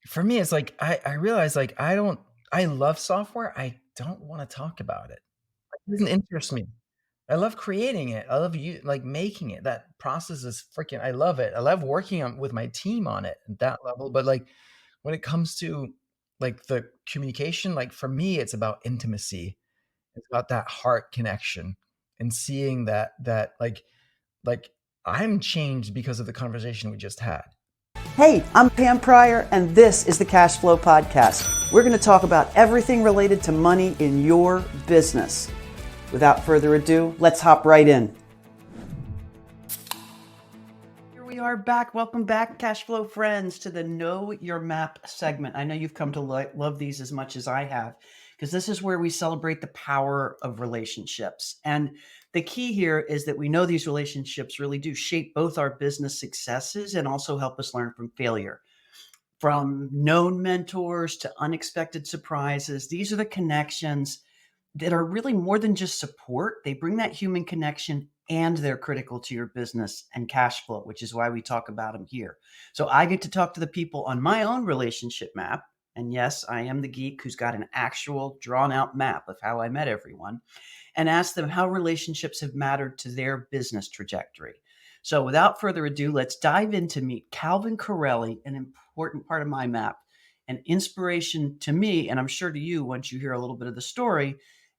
for me, it's like, I realize like, I love software. I don't want to talk about it. It doesn't interest me. I love creating it. I love you like making it. That process is freaking, I love it. I love working on with my team on it at that level. But like when it comes to like the communication, like for me, it's about intimacy. It's about that heart connection and seeing that like I'm changed because of the conversation we just had. Hey, I'm Pam Pryor, and this is the Cashflow Podcast. We're going to talk about everything related to money in your business. Without further ado, let's hop right in. Here we are back. Welcome back, Cashflow friends, to the Know Your Map segment. I know you've come to love these as much as I have, because this is where we celebrate the power of relationships. And the key here is that we know these relationships really do shape both our business successes and also help us learn from failure. From known mentors to unexpected surprises, these are the connections that are really more than just support. They bring that human connection and they're critical to your business and cash flow, which is why we talk about them here. So I get to talk to the people on my own relationship map. And yes, I am the geek who's got an actual drawn out map of how I met everyone, and ask them how relationships have mattered to their business trajectory. So without further ado, let's dive in to meet Calvin Correli, an important part of my map, an inspiration to me, and I'm sure to you once you hear a little bit of the story.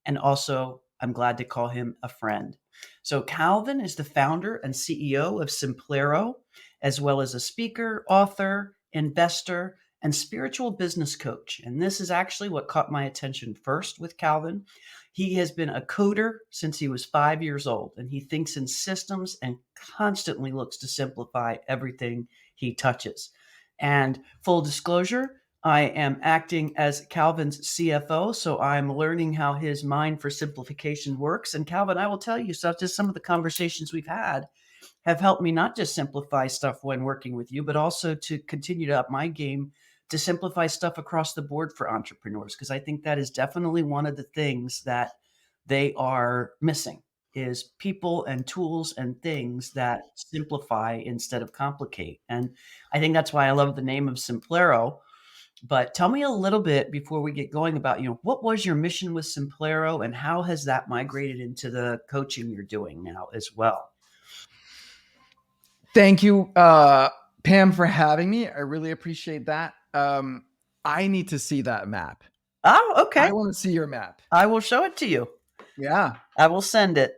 And also, I'm glad to call him a friend. So Calvin is the founder and CEO of Simplero, as well as a speaker, author, investor, and spiritual business coach. And this is actually what caught my attention first with Calvin. He has been a coder since he was 5 years old, and he thinks in systems and constantly looks to simplify everything he touches. And full disclosure, I am acting as Calvin's CFO, so I'm learning how his mind for simplification works. And Calvin, I will tell you, such as some of the conversations we've had have helped me not just simplify stuff when working with you, but also to continue to up my game to simplify stuff across the board for entrepreneurs, because I think that is definitely one of the things that they are missing is people and tools and things that simplify instead of complicate. And I think that's why I love the name of Simplero. But tell me a little bit before we get going about, what was your mission with Simplero and how has that migrated into the coaching you're doing now as well? Thank you, Pam, for having me. I really appreciate that. I need to see that map. Oh, okay. I want to see your map. I will show it to you. Yeah. I will send it.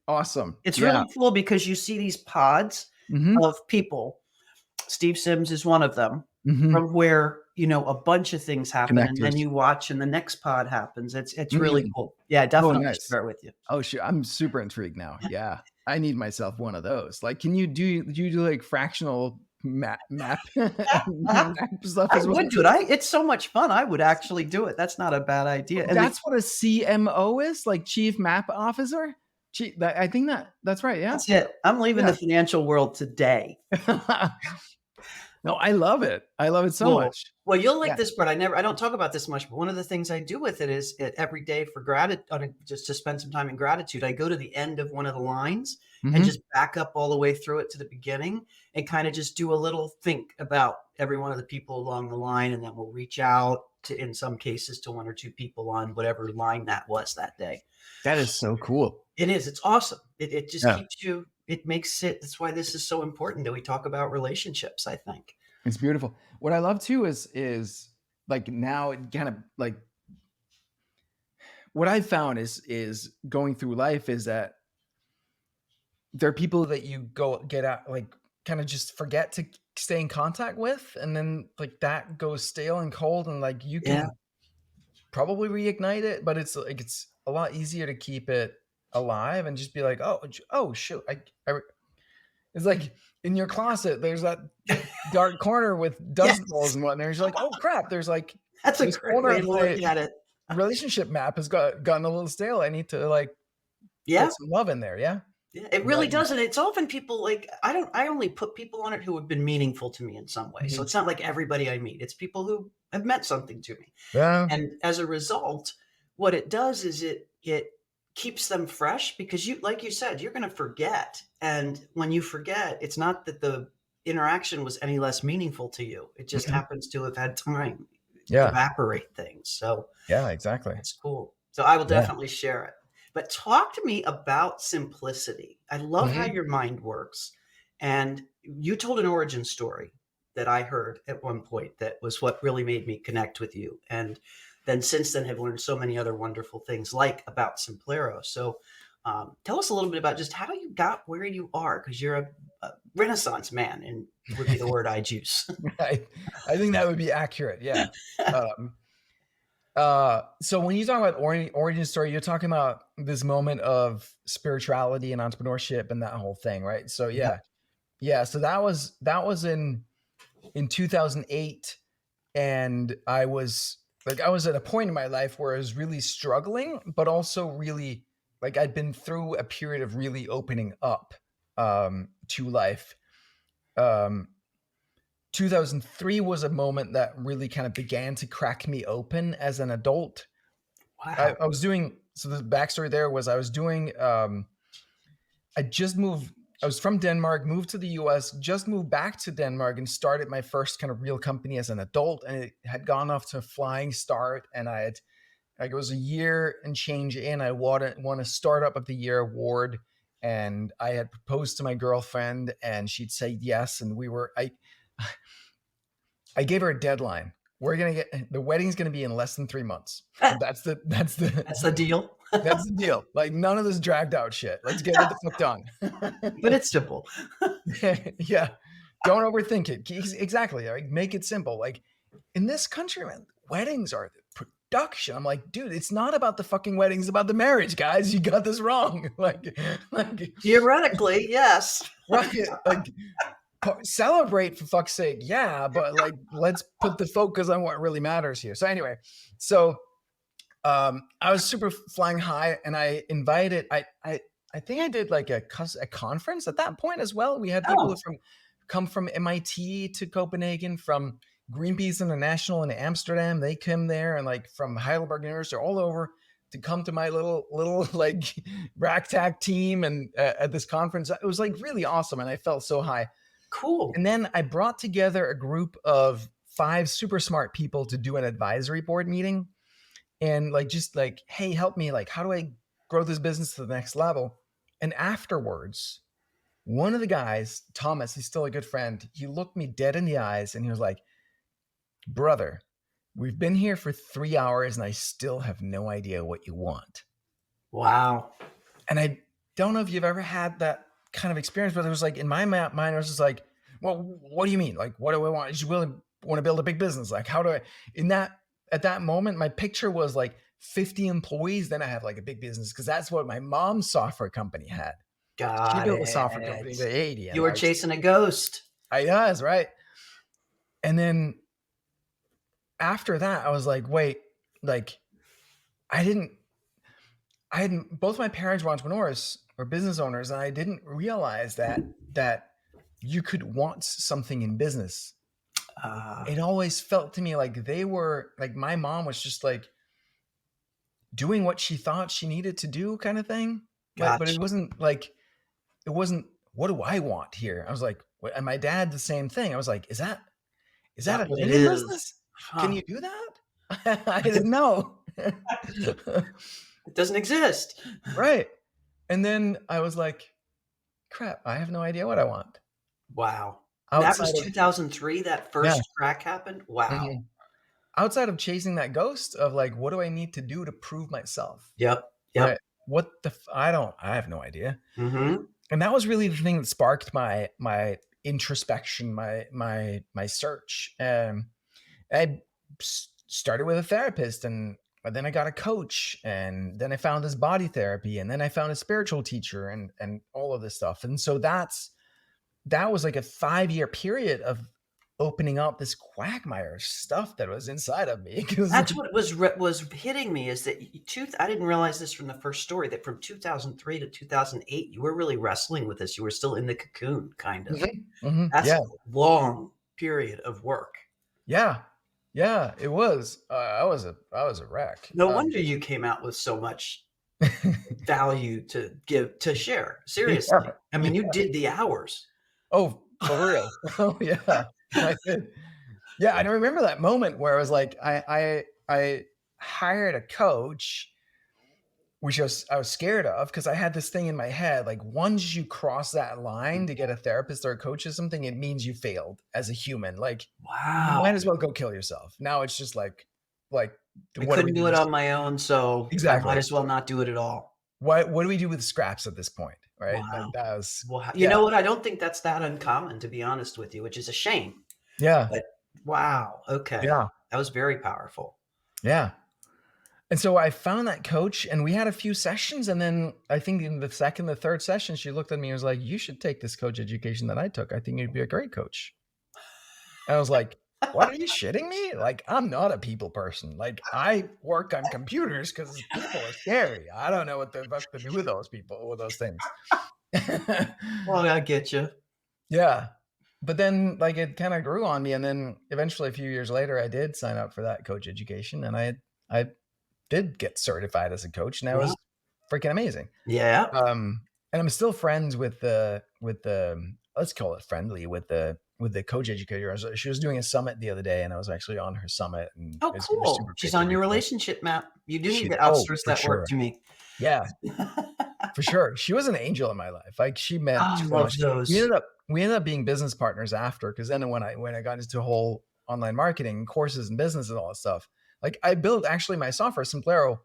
Awesome. It's really cool because you see these pods of people. Steve Sims is one of them, from where, a bunch of things happen and then you watch and the next pod happens. It's really cool. Yeah, definitely share it with you. Oh, shoot. I'm super intrigued now. Yeah. I need myself one of those. Like, can you do like fractional map stuff as well? I would do it. It's so much fun. I would actually do it. That's not a bad idea. And that's what a CMO is, like Chief Map Officer. I think that's right. Yeah. That's it. I'm leaving the financial world today. No, I love it. I love it so much. Well, you'll like this part. I don't talk about this much, but one of the things I do with it is every day for gratitude, just to spend some time in gratitude, I go to the end of one of the lines and just back up all the way through it to the beginning and kind of just do a little think about every one of the people along the line. And then we'll reach out to, in some cases, to one or two people on whatever line that was that day. That is so cool. It is. It's awesome. It just keeps you, it makes it, that's why this is so important that we talk about relationships, I think. It's beautiful. What I love too is like now it kind of like what I've found is going through life is that there are people that you get out, like kind of just forget to stay in contact with. And then like that goes stale and cold and like you can probably reignite it, but it's like, it's a lot easier to keep it alive and just be like, oh shoot. It's like in your closet, there's that dark corner with dust balls and whatnot. You're like, oh crap, there's like that's a great way to look at it. Relationship map has gotten a little stale. I need to like put some love in there. Yeah. Yeah, it really does. And it's often people like, I only put people on it who have been meaningful to me in some way. So it's not like everybody I meet. It's people who have meant something to me. Yeah. And as a result, what it does is it keeps them fresh because like you said, you're going to forget. And when you forget, it's not that the interaction was any less meaningful to you. It just Mhm. happens to have had time Yeah. evaporate things. So Yeah, exactly. that's cool. So I will Yeah. definitely share it. But talk to me about simplicity. I love how Mhm. your mind works. And you told an origin story that I heard at one point that was what really made me connect with you. And then since then have learned so many other wonderful things like about Simplero. So tell us a little bit about just how you got where you are, because you're a Renaissance man, and would be the word I'd use. I I think that would be accurate, yeah. Um, so when you talk about origin story, you're talking about this moment of spirituality and entrepreneurship and that whole thing, right? So Yep. yeah. Yeah, so that was in 2008, and I was at a point in my life where I was really struggling, but also really like I'd been through a period of really opening up to life. Um 2003 was a moment that really kind of began to crack me open as an adult. Wow. I was doing so the backstory there was I was doing I just moved I was from Denmark, moved to the US, just moved back to Denmark and started my first kind of real company as an adult. And it had gone off to a flying start. And I had like it was a year and change in. I won a startup of the year award. And I had proposed to my girlfriend and she'd said yes. And I gave her a deadline. We're gonna get the wedding's gonna be in less than 3 months. That's the That's the deal. that's the deal. Like none of this dragged out shit. Let's get it the fuck done. But it's simple. Yeah. Don't overthink it. Exactly. Like make it simple. Like in this country, man, weddings are the production. I'm like, dude, it's not about the fucking wedding, it's about the marriage, guys. You got this wrong. Like Theoretically, yes. right. Like celebrate for fuck's sake. Yeah, but like let's put the focus on what really matters here. So anyway, so I was super flying high, and I invited. I think I did like a conference at that point as well. We had people Oh, from come from MIT to Copenhagen, from Greenpeace International in Amsterdam. They came there, and like from Heidelberg University, all over to come to my little like ragtag team and at this conference. It was like really awesome, and I felt so high. cool. And then I brought together a group of 5 super smart people to do an advisory board meeting and like just like hey help me like how do I grow this business to the next level. And afterwards one of the guys, Thomas, he's still a good friend, he looked me dead in the eyes and he was like, brother, we've been here for 3 hours and I still have no idea what you want. Wow. And I don't know if you've ever had that kind of experience, but it was like in my mind I was just like, well, what do you mean, like what do I want? Is you really want to build a big business? Like how do I in that at that moment my picture was like 50 employees, then I have like a big business because that's what my mom's software company had. She Got built a software company in it. the 80 You and were like chasing a ghost. I was right. And then after that I was like, wait, like I didn't I hadn't both my parents were entrepreneurs or business owners, and I didn't realize that you could want something in business. Uh, It always felt to me like they were like my mom was just like doing what she thought she needed to do kind of thing. But gotcha. it wasn't like it wasn't what do I want here? I was like, what, and my dad the same thing. I was like, is Is that that a what it thing in is? business? Can Huh. you do that? I didn't know. It doesn't exist. Right. And then I was like, crap, I have no idea what I want. Wow. That was Outside of 2003, that yeah, first crack happened? Wow. mhm. Outside of chasing that ghost of like, what do I need to do to prove myself? Yep. Yep. Right. I have no idea. Mhm. And that was really the thing that sparked my introspection, my search. I started with a therapist and then I got a coach and then I found this body therapy and then I found a spiritual teacher and all of this stuff. And so that was like a 5-year period of opening up this quagmire stuff that was inside of me because That's what was hitting me is that I didn't realize this from the first story, that from 2003 to 2008, you were really wrestling with this. You were still in the cocoon, kind of. That's yeah, a long period of work. yeah, yeah, it was. I was a wreck. No wonder you came out with so much value to give to share. yeah, Seriously. I yeah. mean, you did the hours. Oh, Oh, for real? Oh, yeah. I did. Yeah, and I remember that moment where I was like, I hired a coach, which I was scared of because I had this thing in my head, like, once you cross that line to get a therapist or a coach or something, it means you failed as a human, like, you Wow. might as well go kill yourself. Now it's just like, I what do we couldn't do do it with on my own, so I might exactly. as well not do it at all. What do we do with scraps at this point, right? Like, Wow. that was Wow. You yeah, know what? I don't think that's that uncommon, to be honest with you, which is a shame. yeah, But wow, okay. yeah, That was very powerful. yeah. And so I found that coach and we had a few sessions. And then I think in the third session, she looked at me and was like, you should take this coach education that I took. I think you'd be a great coach. And I was like, what are you shitting me? Like, I'm not a people person. Like, I work on computers because people are scary. I don't know what the fuck to do with those people, with those things. Well, I get you. Yeah. But then like it kind of grew on me. And then eventually a few years later, I did sign up for that coach education and I did get certified as a coach, and that Yeah. was freaking amazing. Yeah. And I'm still friends with the let's call it friendly with the coach educator. She was doing a summit the other day, and I was actually on her summit, and Oh, it was cool. super She's great to on do your so. relationship map. You do need She to oh, outsource for that work sure. to me. Yeah, for sure. She was an angel in my life. Like she Oh, meant I so love much. We those. ended up we ended up being business partners after, because then when I got into whole online marketing courses and business and all that stuff, like I built actually my software, Simplero.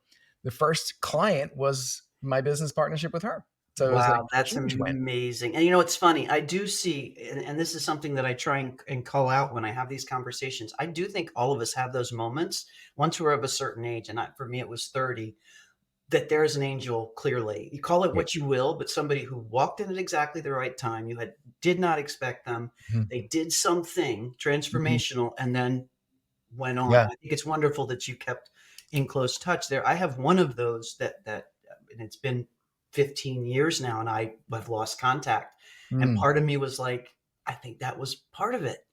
The first client was my business partnership with her. So it was like Wow, that's huge win. amazing. And you know, it's funny. I do see, and this is something that I try and call out when I have these conversations. I do think all of us have those moments once we're of a certain age. And for me, it was 30, that there's an angel clearly. You call it Yeah. what you will, but somebody who walked in at exactly the right time. Did not expect them. Mhm. They did something Mhm. transformational and then went on. Yeah. I think it's wonderful that you kept in close touch there. I have one of those and it's been 15 years now, and I've lost contact. And Mm. part of me was like, I think that was part of it.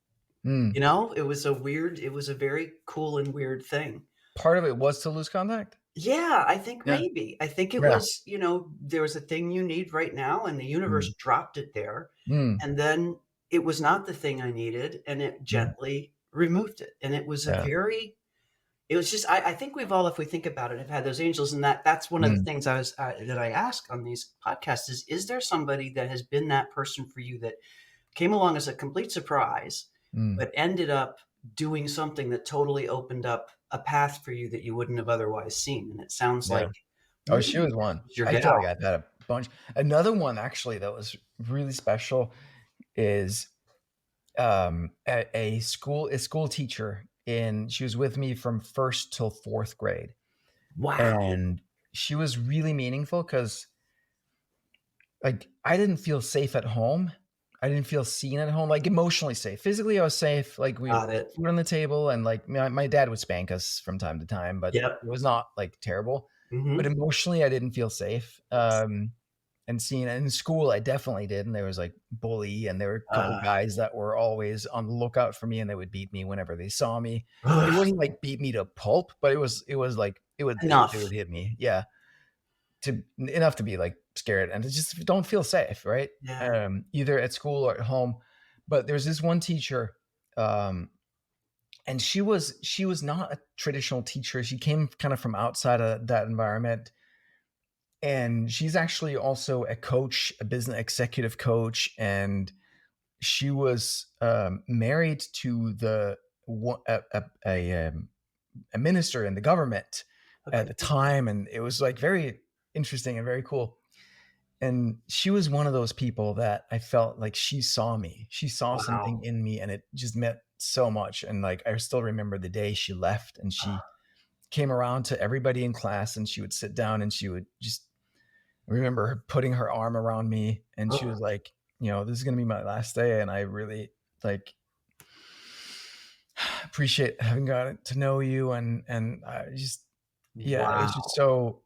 Mm. It was a very cool and weird thing. Part of it was to lose contact? Yeah, I think Yeah. maybe. I think it Yeah. was, there was a thing you need right now, and the universe Mm. dropped it there. Mm. And then it was not the thing I needed, and it Mm. gently removed it. And Yeah. it was just, I think we've all, if we think about it, have had those angels. And that's one of the Mm. things that I ask on these podcasts is there somebody that has been that person for you that came along as a complete surprise, Mm. but ended up doing something that totally opened up a path for you that you wouldn't have otherwise seen? And it sounds Yeah. like Oh, maybe she was that one. was your I feel gal. like I've had a bunch. Another one actually that was really special is, a school teacher, and she was with me from 1st till 4th grade, Wow. and she was really meaningful because, like, I didn't feel safe at home. I didn't feel seen at home, like, emotionally safe. Physically, I was safe, like, we Got it. food on the table, and, like, my dad would spank us from time to time, but Yep. it was not, like, terrible. But Mhm. emotionally, I didn't feel safe, and seen in school, I definitely did, and there was, like, bully, and there were a couple Uh, guys that were always on the lookout for me, and they would beat me whenever they saw me. It ugh, wasn't, like, beat me to pulp, but it was, like, they enough. would hit me, yeah, to enough to be, like, scared, and to just don't feel safe, right? Yeah. Either at school or at home. But there's this one teacher, um, and she was not a traditional teacher. She came kind of from outside of that environment, and she's actually also a coach, a business executive coach, and she was, married to a minister in the government at Okay. the time, and it was, like, very interesting and very cool. And she was one of those people that I felt like she saw me. She saw something Wow. in me, and it just meant so much, and, like, I still remember the day she left, and she came around to everybody in class, and she would sit down, and she would just I remember her putting her arm around me, and she Ugh, was like, "This is gonna be my last day, and I really, like, appreciate having gotten to know you," and I just yeah, it was just wow.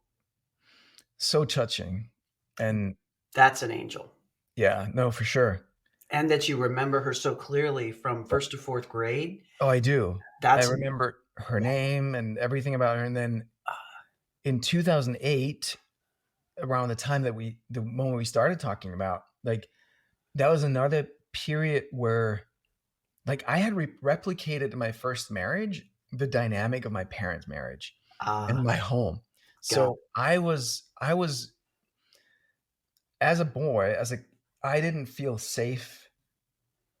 so touching, and That's an angel. yeah, no, for sure. And that you remember her so clearly from 1st to 4th grade. Oh, I do. I That's remember her wow. name and everything about her, and then in 2008, around the moment we started talking about, like, that was another period where like I had replicated in my first marriage the dynamic of my parents' marriage in Ah, my home. got So I was as a boy, as a I didn't feel safe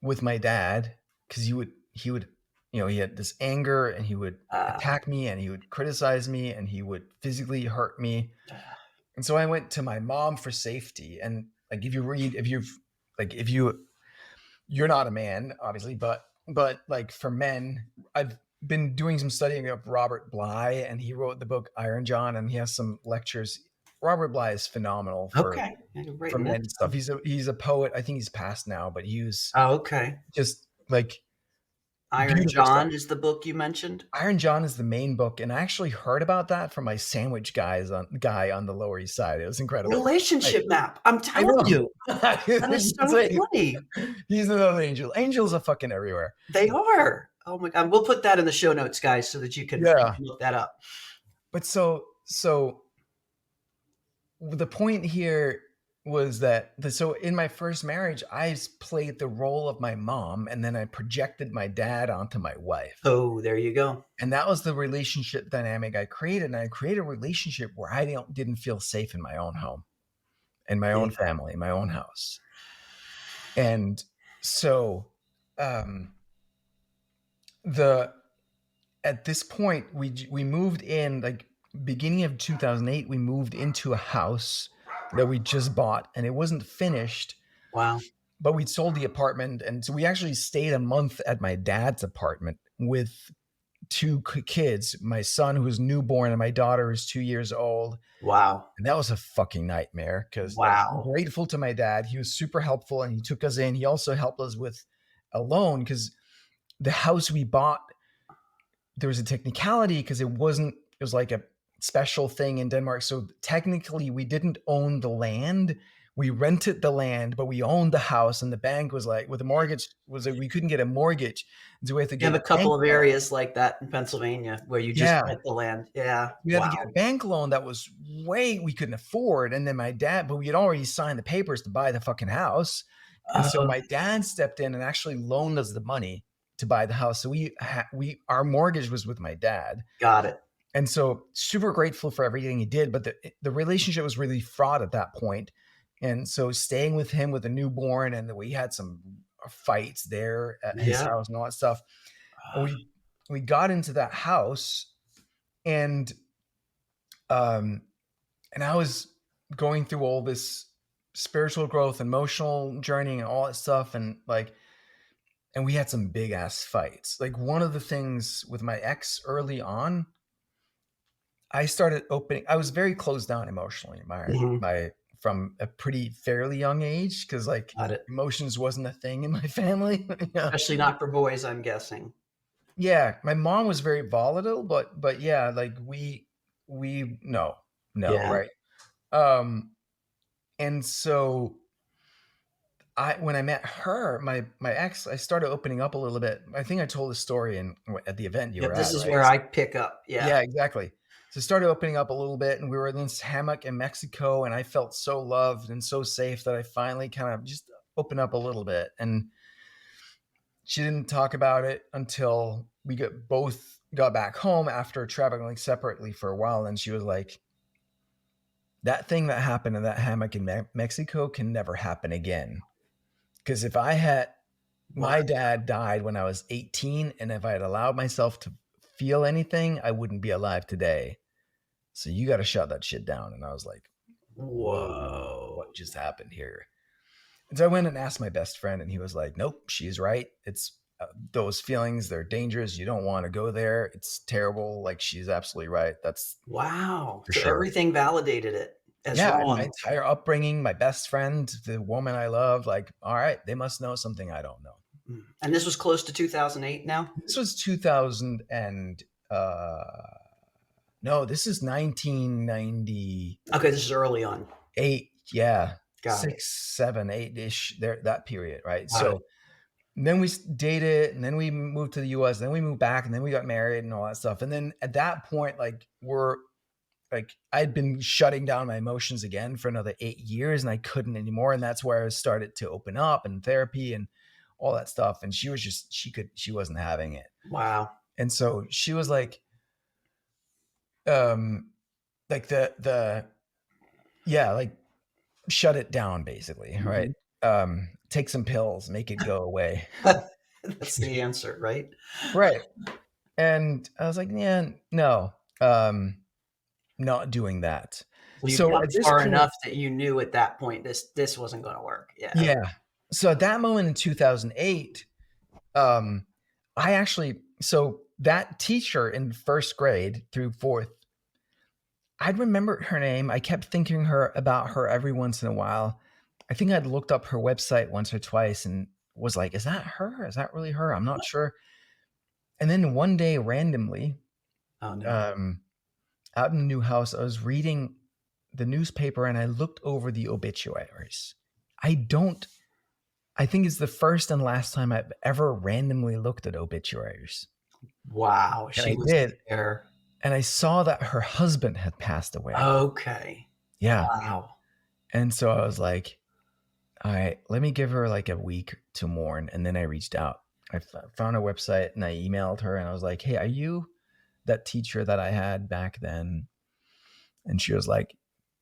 with my dad because he would he had this anger and he would ah, attack me and he would criticize me and he would physically hurt me. And so I went to my mom for safety. And like if you're not a man, obviously, but like for men, I've been doing some studying of Robert Bly, and he wrote the book Iron John, and he has some lectures. Robert Bly is phenomenal okay. I'm for writing men that and stuff. down. He's a poet. I think he's passed now, but he was Oh, okay. just like Iron beautiful stuff. John is the book you mentioned? Iron John is the main book, and I actually heard about that from my sandwich guy on the Lower East Side. It was incredible. I Relationship map. I'm I telling know. you, that is so Insane. funny. He's another angel. Angels are fucking everywhere. They are. Oh my god. We'll put that in the show notes, guys, so that you Yeah. can look that up. But so the point here was that so in my first marriage, played the role of my mom, and then I projected my dad onto my wife. Oh, there you go. And that was the relationship dynamic I created. And I created a relationship where I didn't feel safe in my own home, in my Yeah. own family, in my own house. And so um the at this point we moved in like beginning of 2008. We moved into a house that we just bought, and it wasn't finished, Wow. but we'd sold the apartment. And so we actually stayed a month at my dad's apartment with two kids, my son who was newborn and my daughter who's 2 years old. Wow. And that was a fucking nightmare because, like, I'm Wow. grateful to my dad. He was super helpful and he took us in. He also helped us with a loan because the house we bought, there was a technicality because it was like a special thing in Denmark. So technically, we didn't own the land. We rented the land, but we owned the house. And the bank was like, with the mortgage, was like, we couldn't get a mortgage. So we had to You get have a a bank couple of loan. areas like that in Pennsylvania where you just Yeah. rent the land. Yeah. We had to get a Wow. bank loan that was way we couldn't afford. And then but we had already signed the papers to buy the fucking house. And so Uh, my dad stepped in and actually loaned us the money to buy the house. So our mortgage was with my dad. got it. And so super grateful for everything he did, but the relationship was really fraught at that point. And so staying with him with a newborn, and we had some fights there at his Yeah. house and all that stuff. And we got into that house, and um and I was going through all this spiritual growth, emotional journey, and all that stuff, and we had some big ass fights. Like one of the things with my ex early on, I was very closed down emotionally, Mhm. my from a pretty fairly young age, because like Got it. emotions wasn't a thing in my family. Yeah. Especially not for boys, I'm guessing. Yeah, my mom was very volatile, but yeah, like we no, Yeah. right? Um, and so when I met her, my ex, I started opening up a little bit. I think I told the story at the event you Yeah, were this at, is right? where I pick up. Yeah. Yeah, exactly. So I started opening up a little bit, and we were in this hammock in Mexico, and I felt so loved and so safe that I finally kind of just opened up a little bit. And she didn't talk about it until both got back home after traveling separately for a while. And she was like, "That thing that happened in that hammock in Mexico can never happen again." Because if I had What? my dad died when I was 18, and if I had allowed myself to feel anything, I wouldn't be alive today. So you got to shut that shit down. And I was like, whoa, what Whoa. just happened here? And so I went and asked my best friend, and he was like, nope, she's right. It's those feelings, they're dangerous. You don't want to go there. It's terrible. Like, she's absolutely right. That's Wow. for So sure. everything validated it as Yeah. And my wrong. entire upbringing, my best friend, the woman I love, like, all right, they must know something I don't know. Mm. And this was close to 2008 now? This was 2000 and no, this is 1998. Okay, this is early on. Yeah, Got it. 6, 7, 8 ish. There, that period, right? Got it. So then we dated, and then we moved to the US, and then we moved back, and then we got married and all that stuff. And then at that point, like I'd been shutting down my emotions again for another 8 years, and I couldn't anymore. And that's where I started to open up in therapy. And all that stuff. And she wasn't having it. Wow. And so she was um, like yeah, like shut it down basically, right? Mhm. Take some pills, make it go away. That's the answer, right? Right. And I was like, yeah, no, um, not doing that. So you'd So come at this far point, enough that you knew at that point this wasn't gonna work. Yeah, okay. yeah. So at that moment in 2008, um, I actually, so that teacher in first grade through fourth, I'd remembered her name. I kept thinking about her every once in a while. I think I'd looked up her website once or twice and was like, is that her? Is that really her? I'm not sure. And then one day, randomly, Oh, no. um, out in the new house, I was reading the newspaper and I looked over the obituaries. I don't, I think it's the first and last time I've ever randomly looked at obituaries. Wow, And she I was did. there. And I saw that her husband had passed away. Okay. Yeah. Wow. And so I was like, all right, let me give her like a week to mourn. And then I reached out. Found a website and I emailed her and I was like, hey, are you that teacher that I had back then? And she was like,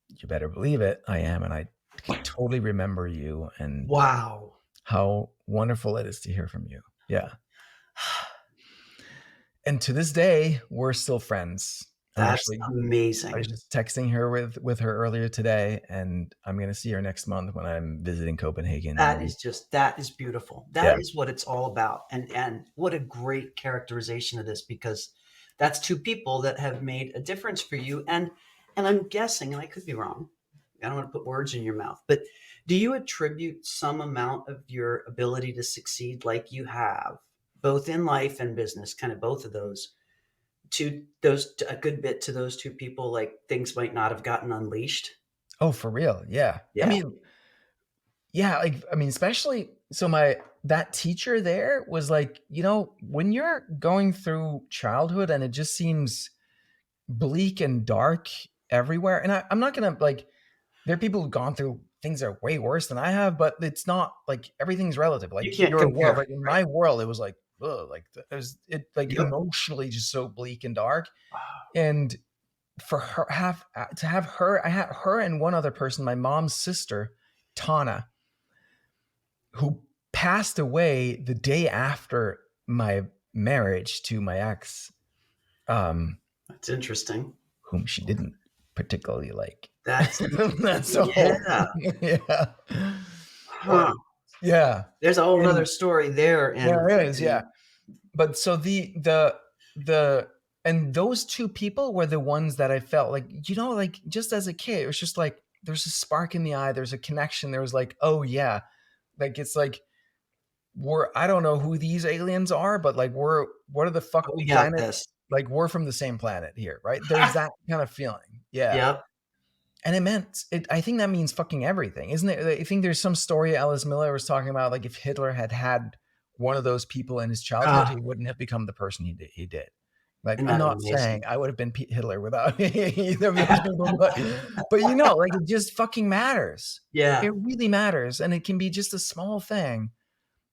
you better believe it, I am. And I can totally remember you and Wow. how wonderful it is to hear from you. Yeah. And to this day, we're still friends. That's I was amazing. just texting her with her earlier today, and I'm going to see her next month when I'm visiting Copenhagen. And That is beautiful. yeah, That is what it's all about. And what a great characterization of this, because that's two people that have made a difference for you. And I'm guessing, and I could be wrong, I don't want to put words in your mouth, but do you attribute some amount of your ability to succeed like you have, both in life and business, kind of both of those, to those a good bit to those two people, like things might not have gotten unleashed? oh, for real, yeah. I Yeah. mean, yeah, like I mean, especially so my that teacher there was like, when you're going through childhood and it just seems bleak and dark everywhere, and I'm not gonna like there are people who've gone through things that are way worse than I have, but it's not like everything's relative. Like You can't your world, compare, like in right? my world, it was like, ugh, like it was it like Yep. emotionally just so bleak and dark. And for her have to have her, I had her and one other person, my mom's sister, Tana, who passed away the day after my marriage to my ex, um, That's interesting. whom she didn't particularly like. That's That's a whole, yeah. yeah. Uh, Huh. yeah. There's a whole And nother story there, there it is, yeah. and But so the and those two people were the ones that I felt like, like just as a kid, it was just like there's a spark in the eye, there's a connection. There was like, oh yeah. Like it's like I don't know who these aliens are, but like what are the but fuck we got planet? this. Like we're from the same planet here, right? There's that kind of feeling. Yeah. Yep. And it meant it. I think that means fucking everything, isn't it? I think there's some story Alice Miller was talking about, like if Hitler had one of those people in his childhood, Ah, he wouldn't have become the person he did. Like isn't I'm that not saying amazing? I would have been Hitler without either of those people, but like it just fucking matters. Yeah. It really matters, and it can be just a small thing.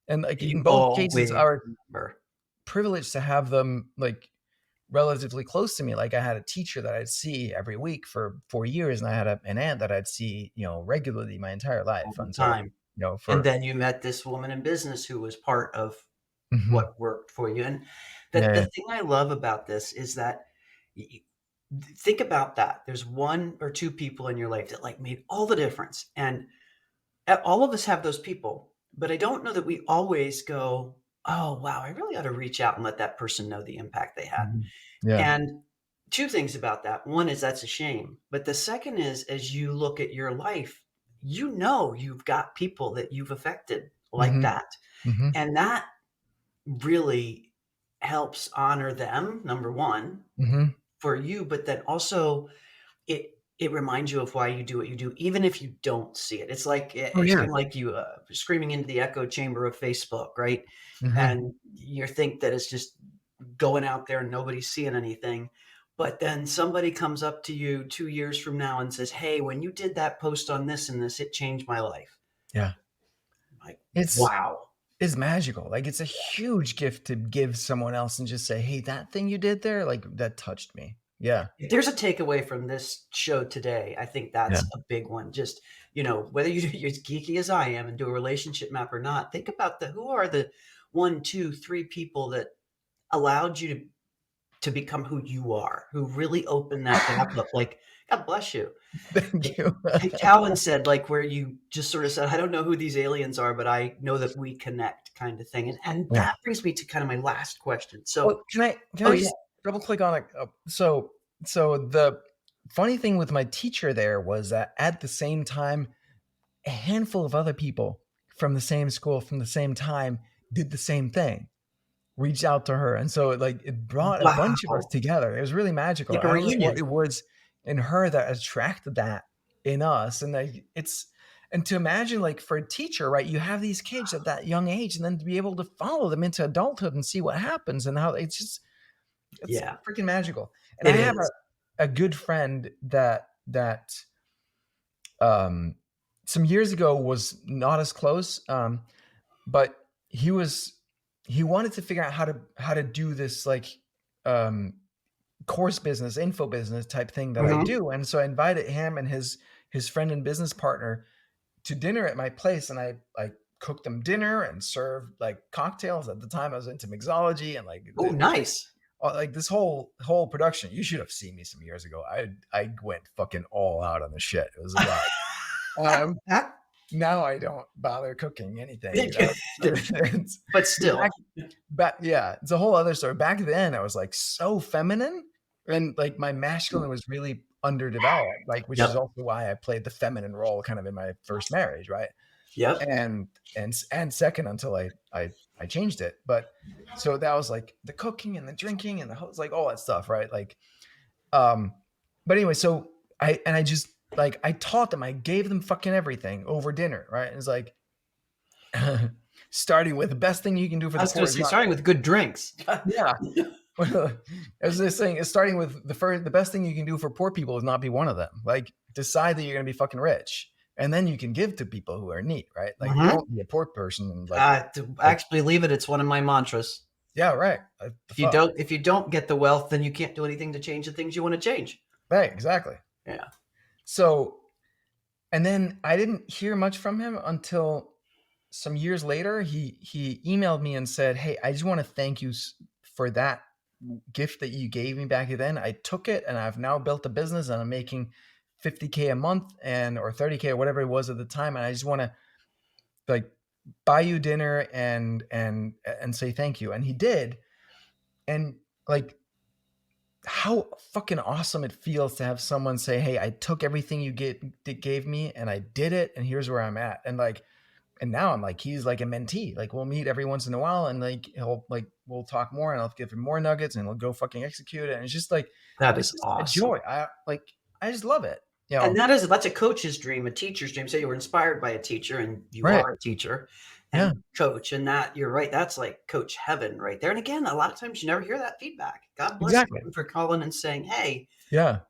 And like You in both cases, always our remember. privileged to have them like relatively close to me. Like I had a teacher that I'd see every week for 4 years, and I had an aunt that I'd see, regularly my entire All life the until, time. And for then you met this woman in business who was part of Mhm. what worked for you. And Yeah, the yeah. thing I love about this is that y think about that. There's 1 or 2 people in your life that, like, made all the difference, and all of us have those people, but I don't know that we always go, "Oh, wow, I really ought to reach out and let that person know the impact they had." Mhm. Yeah. And 2 things about that. One is that's a shame, but the second is as you look at your life, you've got people that you've affected like Mhm. that, Mhm. and that really helps honor them, number 1, Mhm. for you, but then also it reminds you of why you do what you do, even if you don't see it. Oh, It's yeah. kinda like you, screaming into the echo chamber of Facebook, right? Mhm. And you think that it's just going out there and nobody's seeing anything, but then somebody comes up to you 2 years from now and says, "Hey, when you did that post on this and this, it changed my life." Yeah. Like, It's wow. is magical. Like, it's a huge gift to give someone else and just say, "Hey, that thing you did there, like, that touched me." Yeah. If there's a takeaway from this show today, I think Yeah. that's a big one. Just, whether you're as geeky as I am and do a relationship map or not, think about who are the one, two, three people that allowed you to become who you are, who really opened that gap up. Like, God bless you. Thank Like, you. Calvin said, like, where you just sort of said, I don't know who these aliens are, but I know that we connect, kind of thing. And Yeah. that brings me to kind of my last question. So, Well, can oh, I yeah. just double click on it? So the funny thing with my teacher there was that at the same time, a handful of other people from the same school, from the same time, did the same thing. Reached out to her, and so, like, it brought a bunch of us Wow. together. It was really magical. Like a I don't know what reunion. it was in her that attracted that in us, and, like, it's and to imagine, like, for a teacher, right, you have these kids at that young age, and then to be able to follow them into adulthood and see what happens and how it's Yeah, freaking magical. And I it have is. a good friend that um, some years ago was not as close, but he was he wanted to figure out how to do this like um, course business, info business type thing that I Mhm. do, and so I invited him and his friend and business partner to dinner at my place, and I cooked them dinner and served like cocktails. At the time, I was into mixology and like Oh, nice. like this whole production. You should have seen me some years ago. I went fucking all out on the shit. It was wild. Um, now I don't bother cooking anything. It's, But still. back yeah, it's a whole other story. Back then, I was like so feminine, and like my masculine was really underdeveloped. Like, which is Yep, also why I played the feminine role kind of in my first marriage, right? yep. And second until I changed it. But so that was like the cooking and the drinking and like all that stuff, right? Like, um, but anyway, so I just like I taught them, I gave them fucking everything over dinner, right? It's like starting with the best thing you can do for I the was gonna poor is say, not starting with good drinks. yeah. As they're saying, it's starting with the best thing you can do for poor people is not be one of them. Like, decide that you're gonna be fucking rich, and then you can give to people who are in need, right? Like, Mhm. don't be a poor person and To like actually leave it, it's one of my mantras. yeah, right. The If you fuck, don't if you don't get the wealth, then you can't do anything to change the things you wanna change. right? Exactly. Yeah. So, and then I didn't hear much from him until some years later. He emailed me and said, "Hey, I just want to thank you for that gift that you gave me back then. I took it and I've now built a business and I'm making 50K a month and or 30K or whatever it was at the time. And I just want to like buy you dinner and say thank you." And he did. And like how fucking awesome it feels to have someone say, "Hey, I took everything you gave me and I did it and here's where I'm at." And like and now I'm like he's like a mentee. Like we'll meet every once in a while and like he'll like we'll talk more and I'll give him more nuggets and he'll go fucking execute it. And it's just like That it's is just a awesome. joy. I just love it. You And know, that's a coach's dream, a teacher's dream. Say you were inspired by a teacher and you right. are a teacher Yeah, and coach, and that you're right, that's like coach heaven right there. And again, a lot of times you never hear that feedback. God bless exactly. him for calling and saying, "Hey, Yeah.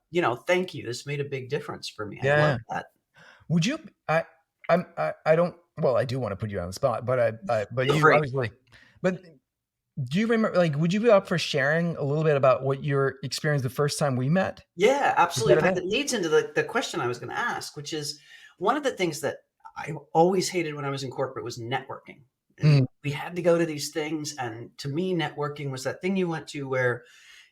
thank you. This made a big difference for me." I Yeah. love Yeah. that. Would you I don't well, I do want to put you on the spot, but but Feel you free. obviously but do you remember like would you be up for sharing a little bit about what your experience the first time we met? Yeah, Is absolutely. that In fact, okay? it leads into the question I was going to ask, which is one of the things that I always hated when I was in corporate was networking. And Mm, we had to go to these things. And to me, networking was that thing you went to where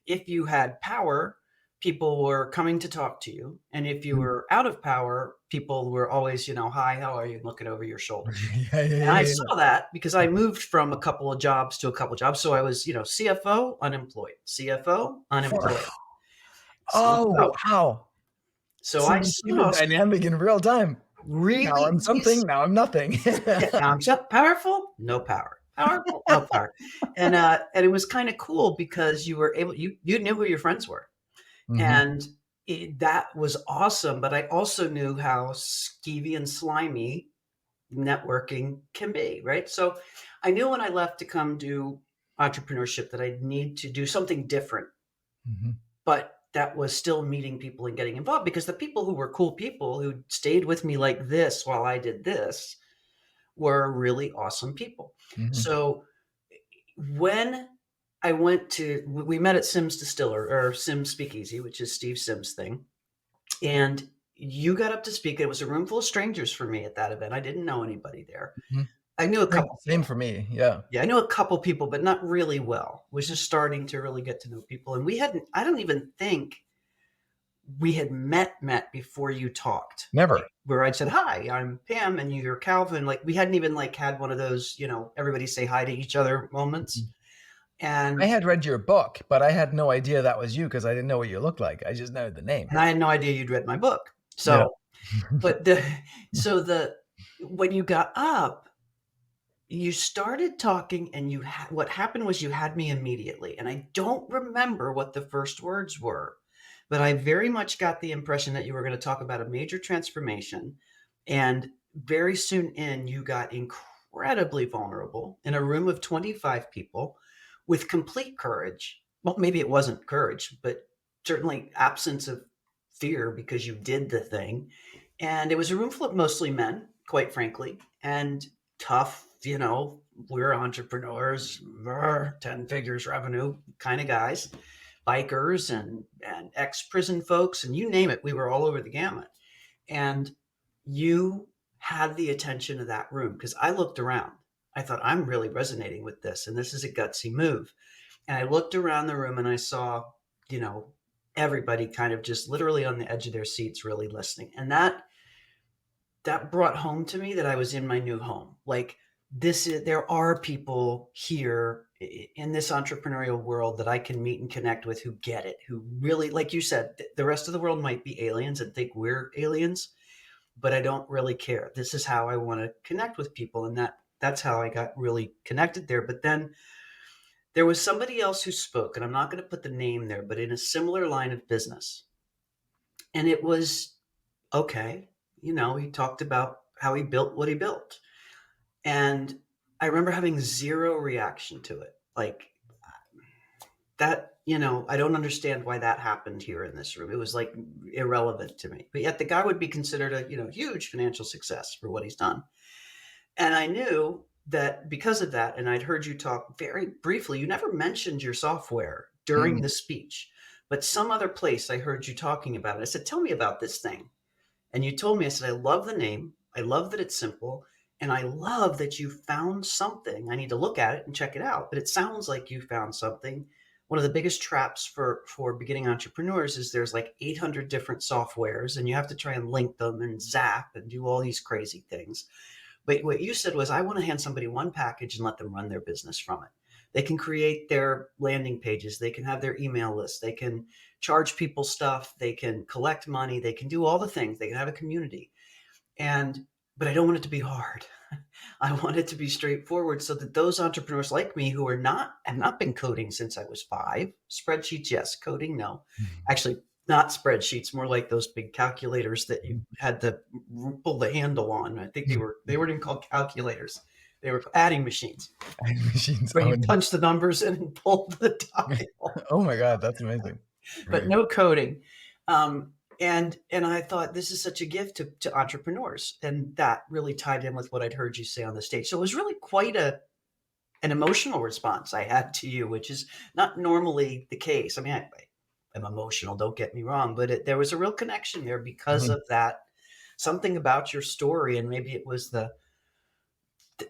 if you had power, people were coming to talk to you. And if you mm. were out of power, people were always, "Hi, how are you?" looking over your shoulder. Yeah, yeah, And I yeah, yeah. saw that because I moved from a couple of jobs to a couple of jobs. So I was, CFO, unemployed, CFO, For unemployed, oh, CFO. wow. So So I you see the saw dynamic in real time. Now really I'm something, now I'm nothing. yeah, now I'm so powerful, no power. Powerful, no power. And it was kind of cool because you were able you knew who your friends were. Mhm, And that was awesome. But I also knew how skeevy and slimy networking can be, right? So I knew when I left to come do entrepreneurship that I'd need to do something different, mhm. but that was still meeting people and getting involved because the people who were cool people who stayed with me like this while I did this were really awesome people. Mhm, So when I went to, we met at Sims Distiller or Sims Speakeasy, which is Steve Sims' thing. And you got up to speak. It was a room full of strangers for me at that event. I didn't know anybody there. mhm. I knew a Same couple same people. for me, yeah. Yeah, I knew a couple people, but not really well. Was just starting to really get to know people. And we hadn't, I don't even think we had met before you talked. Like Never. where I'd said, "Hi, I'm Pam and you're Calvin." Like we hadn't even like had one of those, everybody say hi to each other moments. Mhm. I And had read your book, but I had no idea that was you because I didn't know what you looked like. I just know the name. and I had no idea you'd read my book. Yeah. So, but the so the when you got up, you started talking and what happened was you had me immediately. And I don't remember what the first words were, but I very much got the impression that you were going to talk about a major transformation. And very soon in, you got incredibly vulnerable in a room of 25 people with complete courage. Well, maybe it wasn't courage, but certainly absence of fear because you did the thing. And it was a room full of mostly men, quite frankly, and tough, we're entrepreneurs, 10 figures revenue kind of guys, bikers and ex-prison folks, and you name it, we were all over the gamut. And you had the attention of that room because I looked around. I thought, I'm really resonating with this, and this is a gutsy move. And I looked around the room and I saw, you know, everybody kind of just literally on the edge of their seats, really listening. And that brought home to me that I was in my new home. Like there are people here in this entrepreneurial world that I can meet and connect with who get it, who really, like you said, the rest of the world might be aliens and think we're aliens, but I don't really care. This is how I want to connect with people. And that's how I got really connected there. But then there was somebody else who spoke, and I'm not going to put the name there, but in a similar line of business. And it was okay. He talked about how he built what he built. And I remember having zero reaction to it. Like that, I don't understand why that happened here in this room. It was like irrelevant to me. But yet the guy would be considered a, huge financial success for what he's done. And I knew that because of that, and I'd heard you talk very briefly, you never mentioned your software during Mm, the speech, but some other place I heard you talking about it. I said, tell me about this thing. And you told me, I said, I love the name. I love that it's simple. And I love that you found something. I need to look at it and check it out. But it sounds like you found something. One of the biggest traps for beginning entrepreneurs is there's like 800 different softwares and you have to try and link them and zap and do all these crazy things. But what you said was, I want to hand somebody one package and let them run their business from it. They can create their landing pages. They can have their email list. They can charge people stuff. They can collect money. They can do all the things. They can have a community. But I don't want it to be hard. I want it to be straightforward so that those entrepreneurs like me who have not been coding since I was 5, spreadsheets, yes, coding, no. mhm, Actually, not spreadsheets, more like those big calculators that you had to pull the handle on. I think they weren't even called calculators. They were adding machines machines. where Oh, you no. punch the numbers in and pull the dial. Oh my god, that's amazing. But Right. no coding. And I thought this is such a gift to entrepreneurs, and that really tied in with what I'd heard you say on the stage. So it was really quite an emotional response I had to you, which is not normally the case. I mean, I'm emotional. Don't get me wrong, but there was a real connection there because Mhm, of that. Something about your story, and maybe it was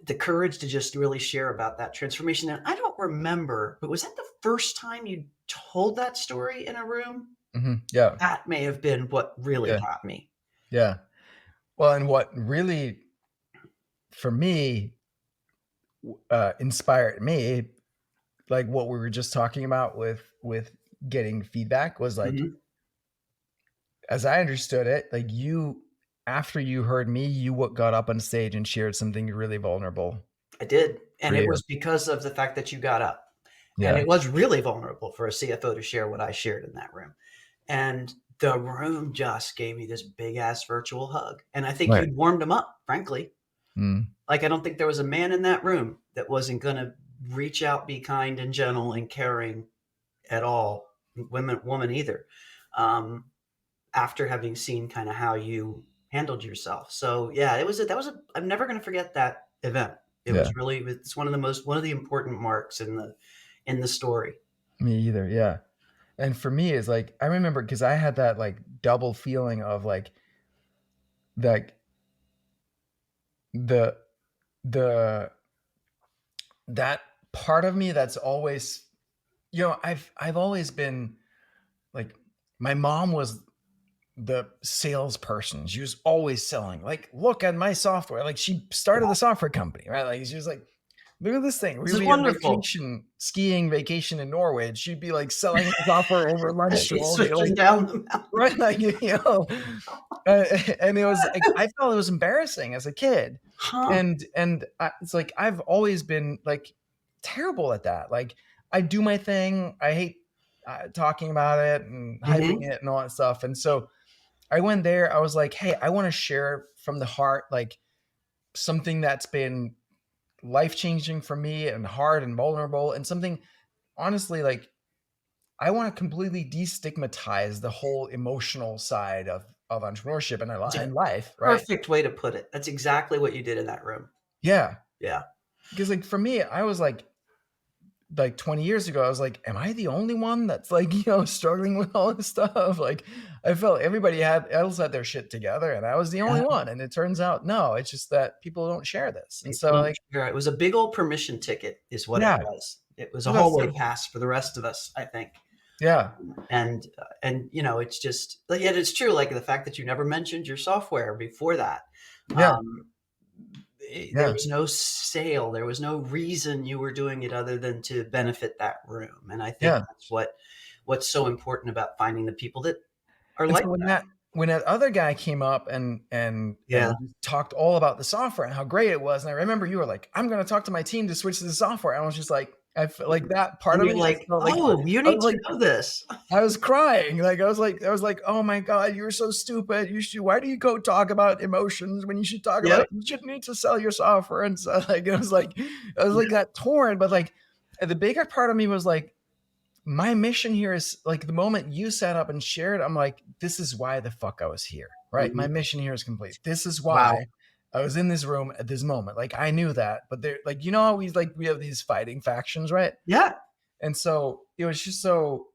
the courage to just really share about that transformation. And I don't remember, but was that the first time you told that story in a room? mhm, yeah, That may have been what really yeah, got me. yeah. Well, and what really, for me, inspired me, like what we were just talking about with getting feedback was like, Mhm. as I understood it, like you after you heard me, you what got up on stage and shared something really vulnerable I did, for and it you. was because of the fact that you got up, and Yeah, it was really vulnerable for a CFO to share what I shared in that room, and the room just gave me this big ass virtual hug, and I think right. you'd warmed them up, frankly. Mm, Like, I don't think there was a man in that room that wasn't gonna reach out, be kind and gentle and caring at all, woman either, um, after having seen kinda how you handled yourself. So, yeah, that was a I'm never gonna forget that event. It Yeah. was really, it's one of the important marks in the story. Me either, yeah. And for me, it's like, I remember because I had that, like, double feeling of, like, the the that part of me that's always I've always been, like, my mom was the salesperson. She was always selling, like, "Look at my software." Like, she started the software company, right? Like, she was like, "Look at this thing." This We'd is be on wonderful. vacation, skiing vacation in Norway, and she'd be, like, selling the software over lunch to She's all the, switching down the mountain. right, like, uh, and it was like I felt it was embarrassing as a kid, Huh. and it's like I've always been like terrible at that. Like I do my thing. I hate talking about it and hyping Hmm. it and all that stuff. And so I went there. I was like, hey, I want to share from the heart, like something that's been life changing for me and hard and vulnerable, and something honestly like I want to completely destigmatize the whole emotional side of entrepreneurship and, It's a and life, right? perfect way to put it. That's exactly what you did in that room. Yeah, Yeah. because like for me, I was like 20 years ago, I was like, am I the only one that's like struggling with all this stuff? Like, I felt everybody had else had their shit together, and I was the only Yeah. one. And it turns out, no, it's just that people don't share this, and People so don't like, share. It was a big old permission ticket, is what it yeah, was. It was a well, that's hallway the pass for the rest of us, I think. yeah, And it's just, but yet it's true. Like the fact that you never mentioned your software before that. yeah, Um, there yeah, was no sale. There was no reason you were doing it other than to benefit that room. And I think yeah. that's what's so important about finding the people that are And like so that. when that other guy came up Yeah. and talked all about the software and how great it was, and I remember you were like, "I'm gonna talk to my team to switch to the software." I was just like, I felt like that part And of you're me, I like, felt like oh, you I need was to like know this. I was crying. Like I was like, "Oh my god, you're so stupid. You should why do you go talk about emotions when you should talk Yep. about you shouldn't need to sell your software?" And so like I was like that torn, but like the bigger part of me was like my mission here is like the moment you sat up and shared, I'm like, this is why the fuck I was here, right? My Mhm. mission here is complete. This is Wow. why I was in this room at this moment. Like I knew that, but there, like how we have these fighting factions, right? Yeah. And so it was just so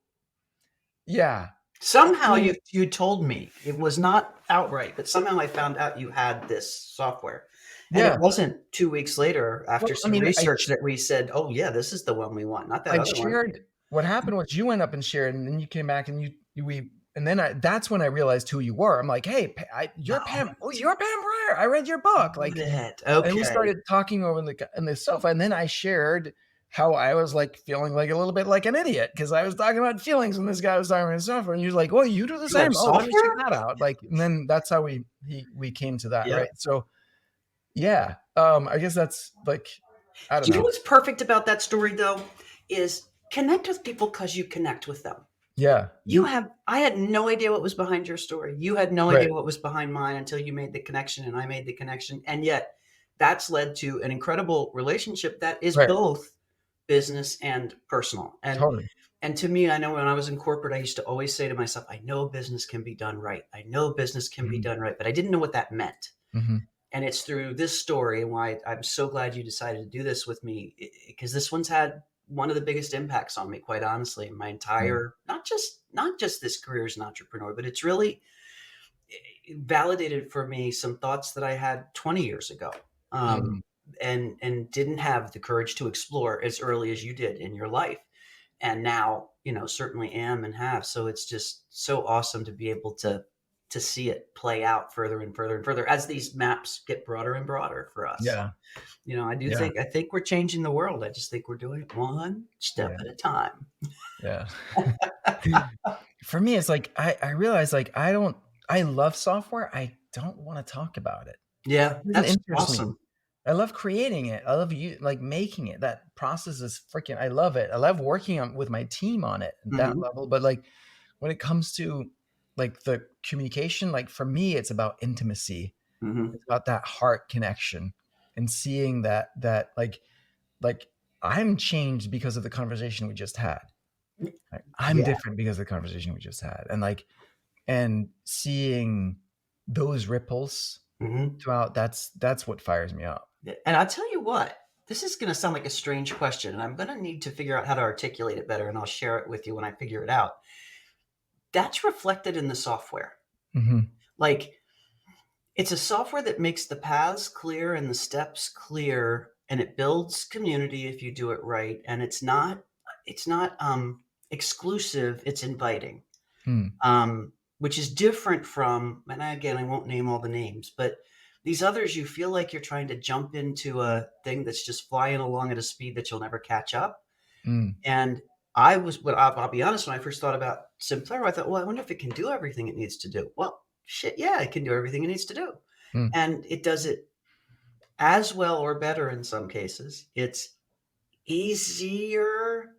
yeah. Somehow Yeah. you told me it was not outright, but somehow I found out you had this software. And it Yeah. wasn't 2 weeks later after Well, I some mean, research that we said, "Oh, yeah, this is the one we want, not that I other one." shared what happened was you went up and shared, and then you came back and we and then that's when I realized who you were. I'm like, hey, you're Pam. Oh, you're Pam Pryor. I read your book. Got Like, it. and we Okay. started talking over in the sofa, and then I shared how I was like feeling like a little bit like an idiot because I was talking about feelings and this guy was talking about software, and you was like, "Well, you do the You have same. Oh, let me check software? that out." Like, and then that's how we came to that, Yep. right? So yeah, I guess that's like I don't Do you know know. what's perfect about that story, though? Is connect with people because you connect with them. Yeah, I had no idea what was behind your story. You had no right, idea what was behind mine until you made the connection and I made the connection. And yet that's led to an incredible relationship that is right, both business and personal. totally. And to me, I know when I was in corporate, I used to always say to myself, I know business can be done right. I know business can be Mhm, done right, but I didn't know what that meant. mhm, And it's through this story and why I'm so glad you decided to do this with me, because this one's had one of the biggest impacts on me, quite honestly, in my yeah, entire, not just this career as an entrepreneur, but it's really validated for me some thoughts that I had 20 years ago. mhm, And didn't have the courage to explore as early as you did in your life. And now, certainly am and have. So it's just so awesome to be able to see it play out further and further and further as these maps get broader and broader for us. yeah, yeah, I think we're changing the world. I just think we're doing it one step yeah, at a time. yeah. For me, it's like I realize like I love software. I don't wanna talk about it. Yeah, It doesn't that's interest me. awesome. I love creating it. I love you like making it. That process is freaking I love it. I love working on with my team on it at that Hmm. level, but like when it comes to like the communication, like for me, it's about intimacy. Hmm. It's about that heart connection and seeing that like I'm changed because of the conversation we just had. Like, I'm Yeah. different because of the conversation we just had. And like and seeing those ripples Hmm. throughout that's what fires me up. And I'll tell you what, this is going to sound like a strange question, and I'm going to need to figure out how to articulate it better, and I'll share it with you when I figure it out. That's reflected in the software. Mhm. Like, it's a software that makes the paths clear and the steps clear, and it builds community if you do it right. And it's not exclusive, it's inviting. Mm. Which is different from, and again, I won't name all the names, but these others, you feel like you're trying to jump into a thing that's just flying along at a speed that you'll never catch up. Mm. And I'll be honest, when I first thought about Simplero, I thought, well, I wonder if it can do everything it needs to do. Well, shit, yeah, it can do everything it needs to do. Mm. And it does it as well or better in some cases. It's easier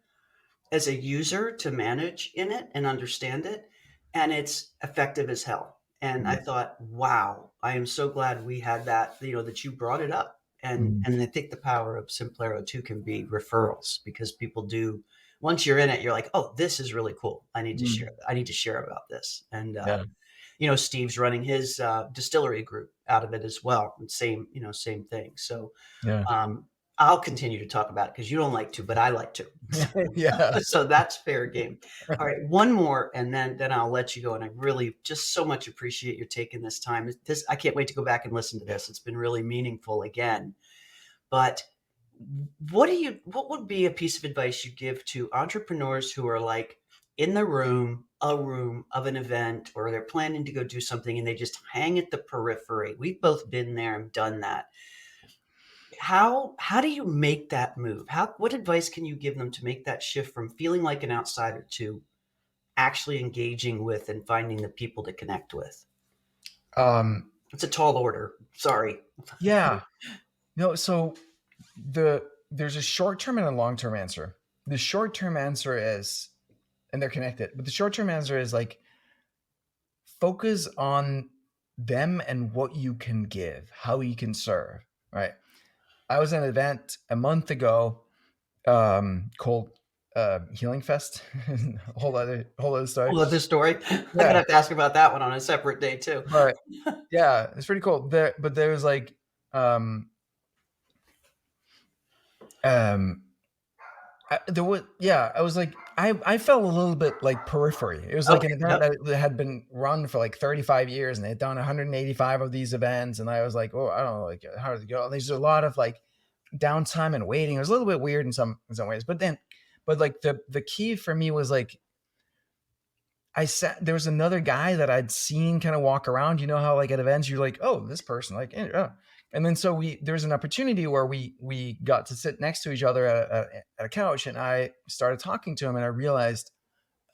as a user to manage in it and understand it, and it's effective as hell. And I Yeah. thought, wow, I am so glad we had that, that you brought it up. And Mm. and I think the power of Simplero too can be referrals, because people do, once you're in it, you're like, oh, this is really cool. Mm. I need to share about this. And Yeah. Steve's running his distillery group out of it as well. And same thing. So Yeah. um, I'll continue to talk about it because you don't like to, but I like to. Yeah. So that's fair game. All right, one more, and then I'll let you go. And I really just so much appreciate you taking this time. This I can't wait to go back and listen to this. It's been really meaningful again. But what would be a piece of advice you give to entrepreneurs who are like in a room of an event, or they're planning to go do something and they just hang at the periphery? We've both been there and done that. How do you make that move? What advice can you give them to make that shift from feeling like an outsider to actually engaging with and finding the people to connect with? Um, It's a tall order. Sorry. yeah. No, so there's a short-term and a long-term answer. The short-term answer is, and they're connected, but the short-term answer is like focus on them and what you can give, how you can serve, right? I was at an event a month ago called Healing Fest. Whole other story. Love this story. I'm Yeah, gonna have to ask about that one on a separate day too. but yeah, it's pretty cool. But there was like um um there was, yeah, I was like, I felt a little bit like periphery. It was like an Okay. event Yep. that had been run for like 35 years, and they had done 185 of these events, and I was like, oh, I don't know, like how did it go? There's a lot of like downtime and waiting. It was a little bit weird in some ways, but like the key for me was like I sat there was another guy that I'd seen kind of walk around. You know how like at events you're like, oh, this person, like, oh. And then so there was an opportunity where we got to sit next to each other at a couch, and I started talking to him, and I realized,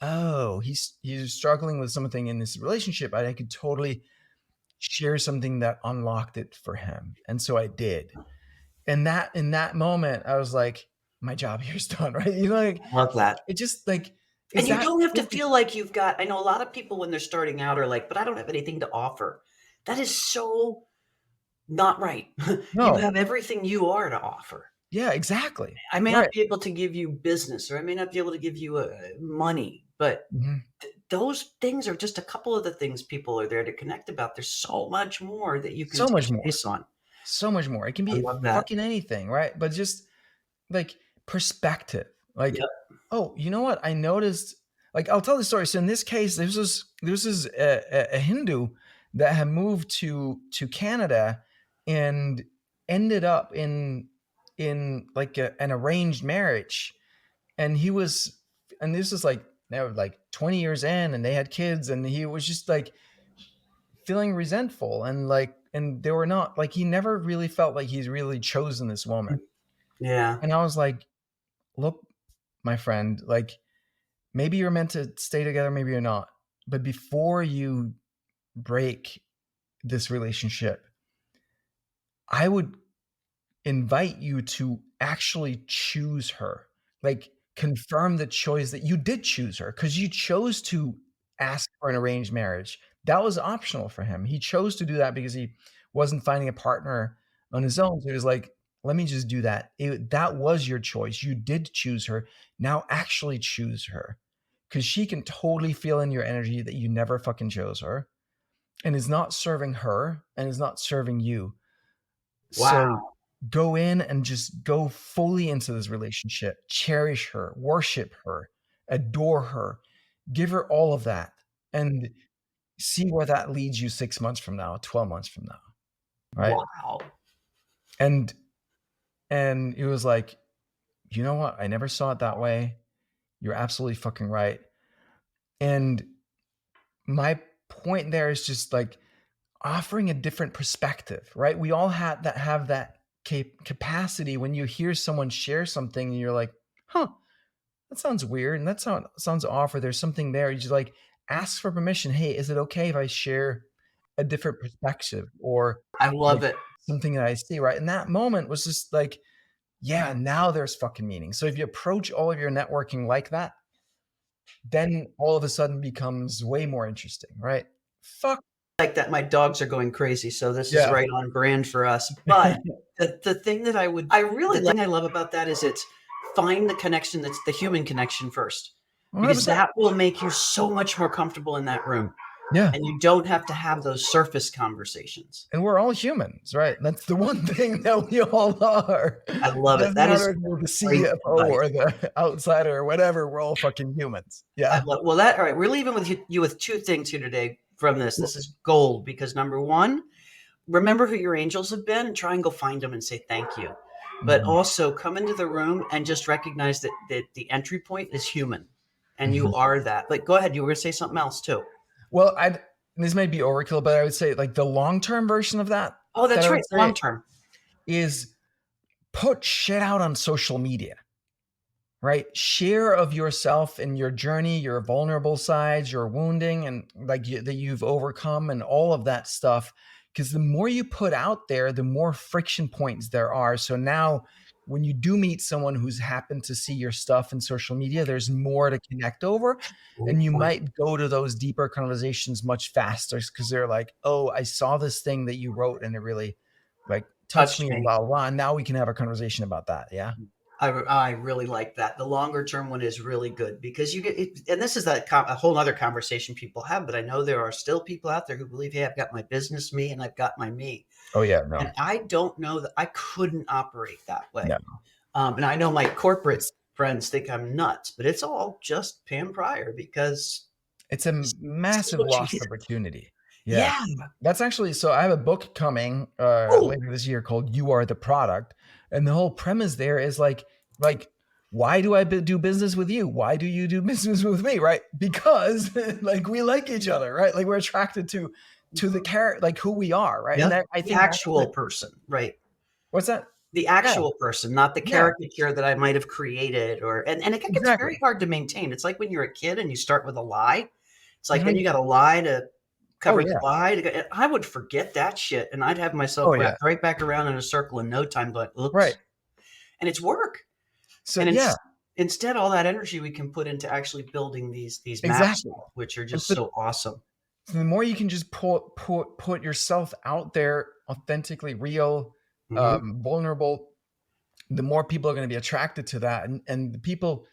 oh, he's struggling with something in this relationship. I could totally share something that unlocked it for him, and so I did. And that in that moment, I was like, my job here's done, right? Like Love that. it just like And is you that don't have to focus? feel like you've got, I know a lot of people when they're starting out are like, but I don't have anything to offer. That is so not right. You No, have everything you are to offer. yeah, exactly, I may not right. be able to give you business, or I may not be able to give you money, but Mhm. those things are just a couple of the things people are there to connect about. There's so much more that you can So much touch more. base on. So much more. It can I be love that. fucking anything, right? But just like perspective. Like, Yep. oh, you know what? I noticed. Like, I'll tell the story. So in this case, this was a Hindu that had moved to Canada and ended up in like an arranged marriage, and he was, and this was like now like 20 years in, and they had kids, and he was just like feeling resentful, and like, and they were not like, he never really felt like he's really chosen this woman. Yeah. And I was like, look, my friend, like maybe you're meant to stay together, maybe you're not. But before you break this relationship, I would invite you to actually choose her. Like confirm the choice that you did choose her because you chose to ask for an arranged marriage. That was optional for him. He chose to do that because he wasn't finding a partner on his own. So he was like, let me just do that. That was your choice. You did choose her. Now actually choose her because she can totally feel in your energy that you never fucking chose her and is not serving her and is not serving you. So Wow. go in and just go fully into this relationship, cherish her, worship her, adore her, give her all of that, and see where that leads you 6 months from now, 12 months from now, right? Wow. And he was like, "You know what? I never saw it that way. You're absolutely fucking right." And my point there is just like offering a different perspective, right? We all have that capacity when you hear someone share something and you're like, "Huh, that sounds weird and that sounds off, or there's something there." You just like ask for permission. "Hey, is it okay if I share a different perspective or I like love it. something that I see?" Right? And that moment was just like, yeah, now there's fucking meaning. So if you approach all of your networking like that, then all of a sudden becomes way more interesting, right? Fuck Like that, my dogs are going crazy, so this is yeah. right on brand for us. But the thing that I really the thing I love about that is it's find the connection that's the human connection first, because 100%. that will make you so much more comfortable in that room, Yeah. and you don't have to have those surface conversations. And we're all humans, right? That's the one thing that we all are. I It love it. doesn't That is matter if you're the great CFO advice. or the outsider or whatever, we're all fucking humans. I Yeah. love well, that all right, we're leaving with you with 2 things here today from this. This is gold because number 1, remember who your angels have been and try and go find them and say thank you. But Mhm, also come into the room and just recognize that the entry point is human and you mhm. are that. Like, go ahead. You were going to say something else too. Well, this may be overkill, but I would say like the long-term version of that Oh, that that's I right. would Long say term. is put shit out on social media. Right? Share of yourself and your journey, your vulnerable sides, your wounding, and like that you've overcome, and all of that stuff. Because the more you put out there, the more friction points there are. So now, when you do meet someone who's happened to see your stuff in social media, there's more to connect over. And Great you point. might go to those deeper conversations much faster because they're like, "Oh, I saw this thing that you wrote and it really like touched Touched me," and me. blah, blah, blah. And now we can have a conversation about that. Yeah. I really like that. The longer term one is really good because you get it, and this is a whole other conversation people have. But I know there are still people out there who believe, hey, I've got my business me and I've got my me. Oh, yeah. And No. I don't know that I couldn't operate that way. No. And I know my corporate It's friends think I'm nuts, but it's all just Pam Pryor because It's a this is massive what she lost did. opportunity. Yeah. Yeah. That's actually so I have a book coming, Oh, later this year called "You Are the Product," and the whole premise there is like, why do I do business with you? Why do you do business with me, right? Because, like, we like each other, right? Like, we're attracted to the character, like, who we are, right? And yep. that I The think that's actual the person, right? what's that? The Yeah, actual person, not the yeah, caricature that I might have created, or and it gets very exactly. hard to maintain. It's like when you're a kid and you start with a lie. It's like And how then you you got to lie to Oh, cover the yeah. lie. I would forget that shit, and I'd have Oh, myself yeah. wrapped right back around in a circle in no time. But Right. oops, and it's work. So And yeah, instead, all that energy we can put into actually building these maps, exactly. which are And just so so awesome. So the more you can just put yourself out there, authentically real, Hmm. vulnerable, the more people are going to be attracted to that, and the people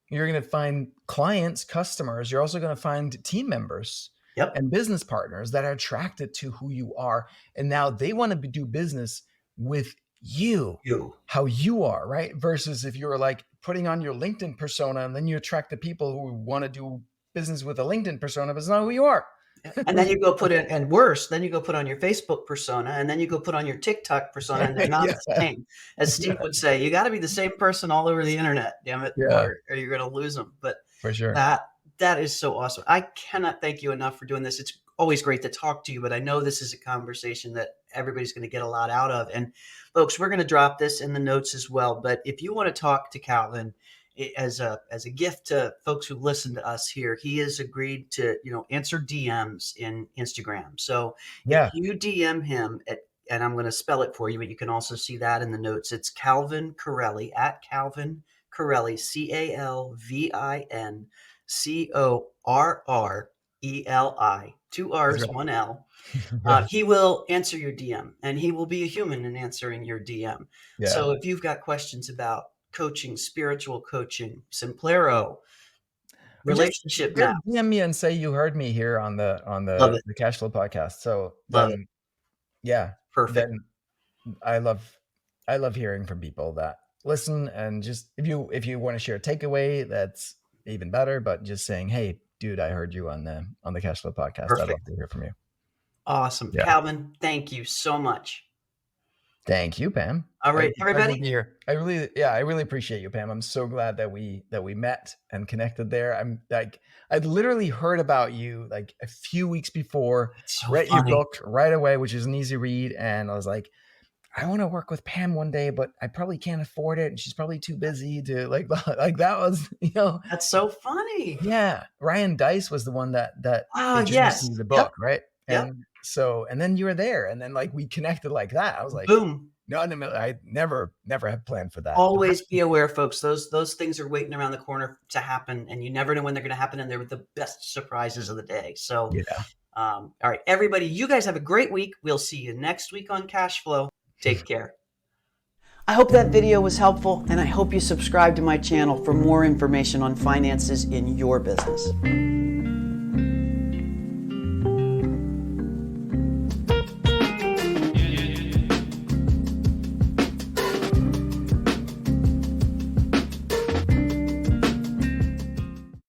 you're going to find clients, customers. You're also going to find team members Yep. and business partners that are attracted to who you are, and now they want to do business with you, You. how you are, right? Versus if you're like putting on your LinkedIn persona, and then you attract the people who want to do business with a LinkedIn persona, but it's not who you are. Yeah. And then you go put in, and worse, then you go put on your Facebook persona, and then you go put on your TikTok persona, and they're not Yeah, the same. As Steve would say, you got to be the same person all over the internet, damn it, yeah, or you're going to lose them. But for sure. that that is so awesome. I cannot thank you enough for doing this. It's always great to talk to you, but I know this is a conversation that everybody's going to get a lot out of. And folks, we're going to drop this in the notes as well. But if you want to talk to Calvin as a gift to folks who listen to us here, he has agreed to answer DMs in Instagram. So if Yeah, you DM him and I'm going to spell it for you, but you can also see that in the notes. It's Calvin Correli at Calvin Correli, Calvin Correli, 2 R's, that's 1 L. right. He will answer your DM, and he will be a human in answering your DM. Yeah. So if you've got questions about coaching, spiritual coaching, Simplero, Or relationship just map, DM me and say you heard me here on love it, the Cashflow podcast. So love it, then, yeah, perfect. then I love. I love hearing from people that listen, and just if you want to share a takeaway, that's even better. But just saying, hey, dude, I heard you on the Cashflow podcast. I'd love Perfect. to hear from you. Awesome. Yeah. Calvin, thank you so much. Thank you, Pam. All right, I'd everybody. love to hear. I really appreciate you, Pam. I'm so glad that we met and connected there. I'm like, I'd literally heard about you like a few weeks before, It's so read your funny. book right away, which is an easy read, and I was like, I want to work with Pam one day, but I probably can't afford it, and she's probably too busy to like like that was, That's so funny. yeah. Ryan Dice was the one that Ah, introduced yes. me to the Yep. book, right? Yep. And then you were there, and then like we connected like that. I was like, Boom. no, no, I never had planned for that. Always be aware, folks. Those things are waiting around the corner to happen, and you never know when they're going to happen, and they're the best surprises of the day. So, Yeah. all right, everybody, you guys have a great week. We'll see you next week on Cashflow. Take care. I hope that video was helpful, and I hope you subscribe to my channel for more information on finances in your business.